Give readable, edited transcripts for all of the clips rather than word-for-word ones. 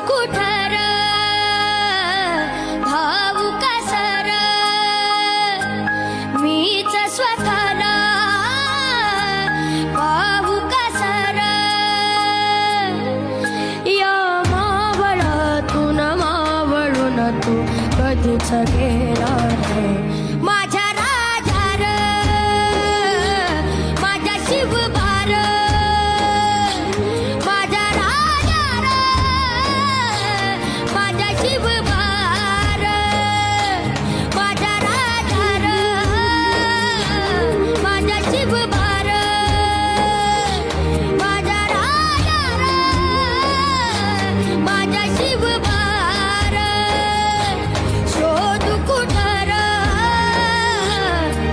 कुठर भाऊ कसर मीच स्वतःला भाऊ कसर या मावळातून मावळून तू कधीच गेला रे माझ्या राजार माझ्या शिवबार माझ्या राजार माझ्या शिवबार माझ्या राजार माझ्या शिवबार माझ्या राजार माझ्या शिवबार शोध कुठर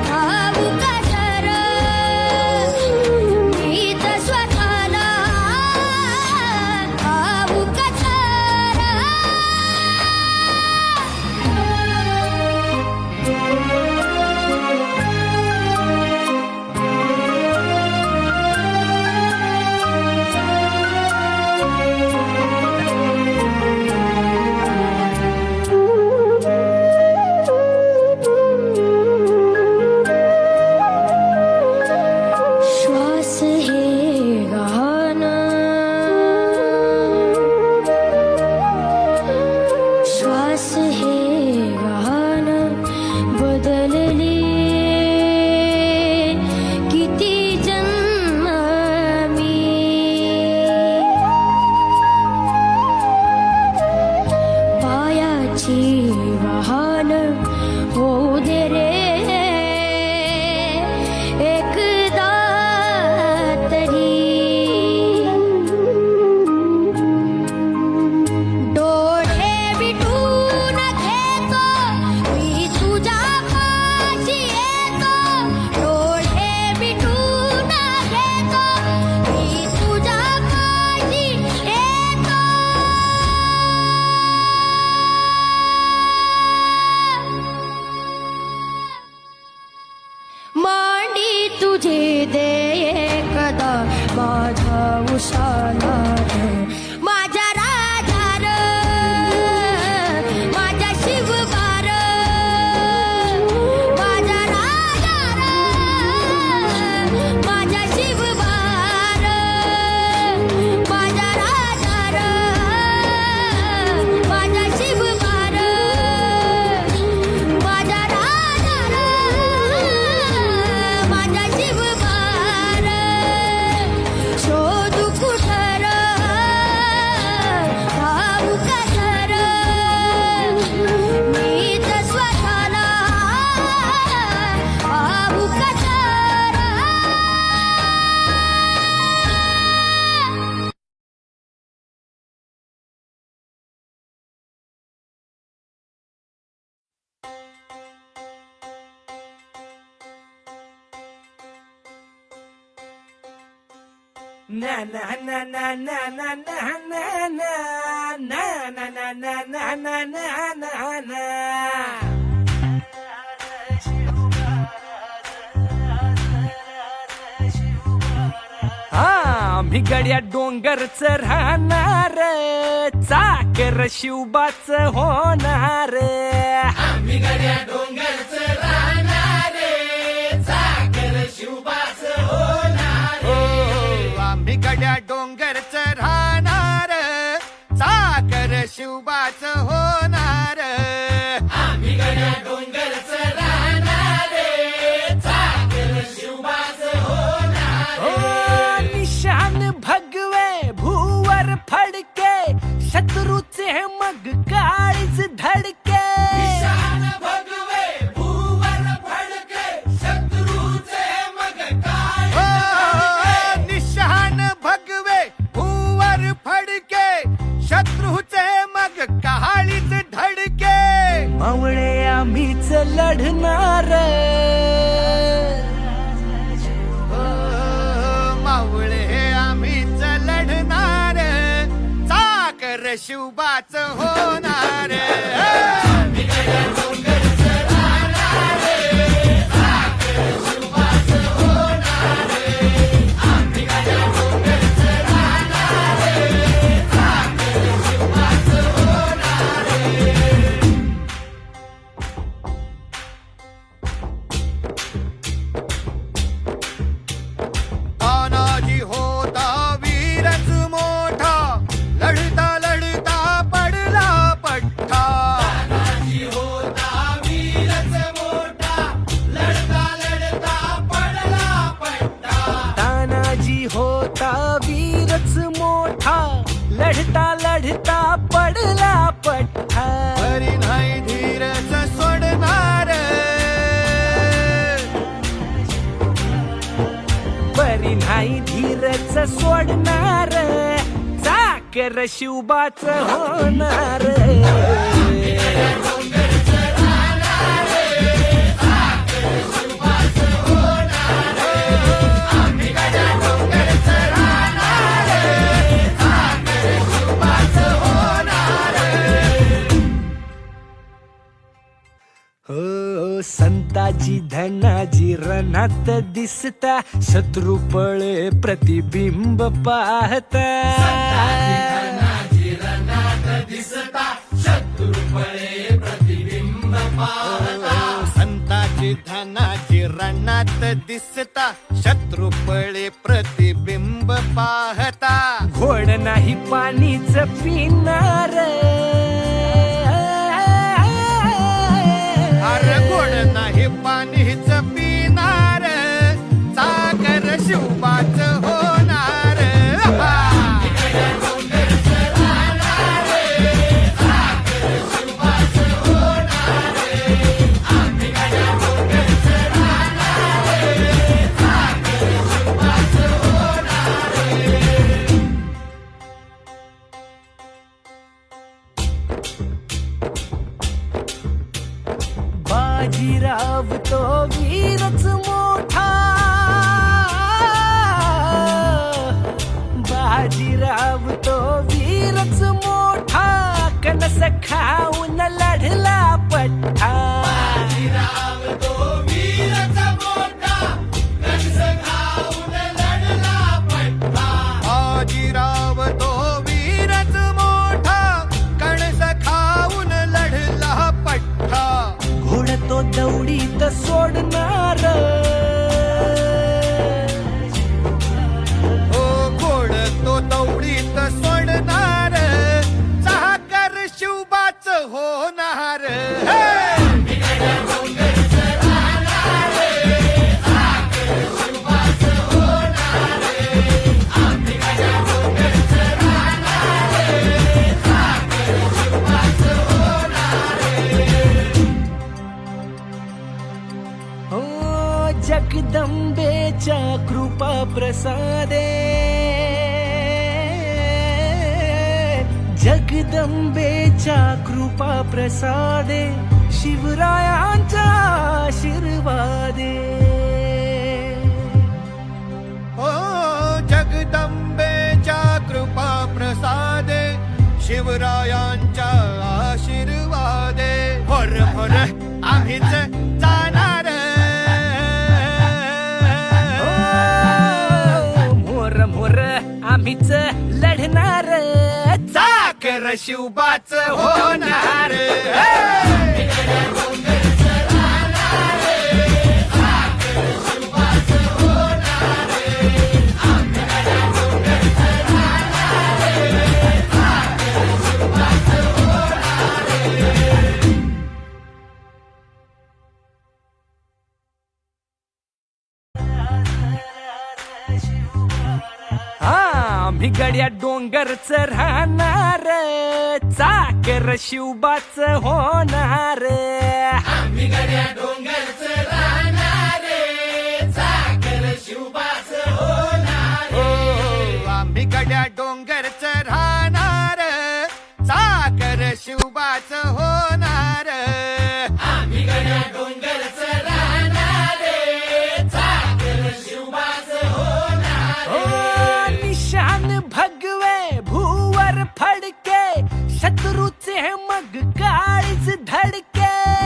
भाऊ कसर मीच स्वतःला भाऊ कसर श्वास हे गाणं श्वास हे गाणं बदलले किती जन्म मी पायाची वाहन होऊ दे रे एकदा तरी डोळे मिटून घेतो मी तुझ्या पाशी येतो डोळे मिटून घेतो मी तुझ्या पाशी येतो मांडी तुझे दे एकदा माझ्या उशाला माझ्या राजार माझ्या शिवबार माझ्या राजार माझ्या शिवबार माझ्या राजार माझ्या शिवबार माझ्या राजार माझ्या शिवबार शोध कुठर भाऊ कसर मीच स्वतःला भाऊ कसर na na na na na na na na na na na na na na na na na na आम्ही गड्या डोंगरच राहणार चाकर शिवबाच होणार आम्ही गड्या डोंगरच राहणार चाकर शिवबाच होणार आम्ही गड्या डोंगरच राहणार चाकर शिवबाच होणार आम्ही गड्या डोंगरच राहणार चाकर शिवबाच होणार निशान भगवे भूवर फडके शत्रूचे मग काळीच धडके निशान भगवे भूवर फडके शत्रूचे मग निशान भगवे भूवर फडके शत्रूचे मग काळीच धडके मावळे आम्हीच लढणार मावळे आम्हीच लढणार चाकर शिवबाच होणार आम्ही होता वीरच मोठा, लढता लढता पडला पठ्ठा. बरी नाही धीरच सोडणार, बरी नाही धीरच सोडणार, चाकर शिवबाच होणार. हो संताजी धनाजी रणात दिसता, शत्रू पळे प्रतिबिंब पाहता. संताची धनाची रणात दिसता, शत्रू पळे प्रतिबिंब पाहता. घोड नाही पाणीच पिणार, अरे गोड नाही पाणीच पिणार, चाकर शिवबाच होणार. बाजीराव तो वीरच मोठा, बाजीराव तो वीरच मोठा, कणस खाऊन लढला पठ्ठा. बाजीराव तो वीरच मोठा, कणस खाऊन लढला पठ्ठा. बाजीराव तो वीरच मोठा, कणस खाऊन लढला पठ्ठा. घोड तो दौडीत सोडणार, ओ घोड तो दौडीत सोडणार, चाकर शिवबाच होणार. हो जगदंबेच्या कृपा प्रसादे, जगदंबेच्या कृपा प्रसादे, शिवरायांचा आशीर्वादे. ओ जगदंबेच्या कृपा प्रसादे, शिवरायांच्या आशीर्वादे. भर भर आम्हीच जाणार, मोर मोर आम्हीच लढणार, चाकर शिवबाच होणार. आम्ही गड्या डोंगरच राहणार, चाकर शिवबाच होणार. आम्ही गड्या डोंगरच राहणार, चाकर शिवबाच होणार. आम्ही गड्या डोंगरच राहणार, चाकर शिवबाच होणार. आम्ही गड्या डोंगरच राहणार, चाकर शिवबाच होणार. निशान भगवे भूवर फडके, शत्रूचे मग काळीच धडके.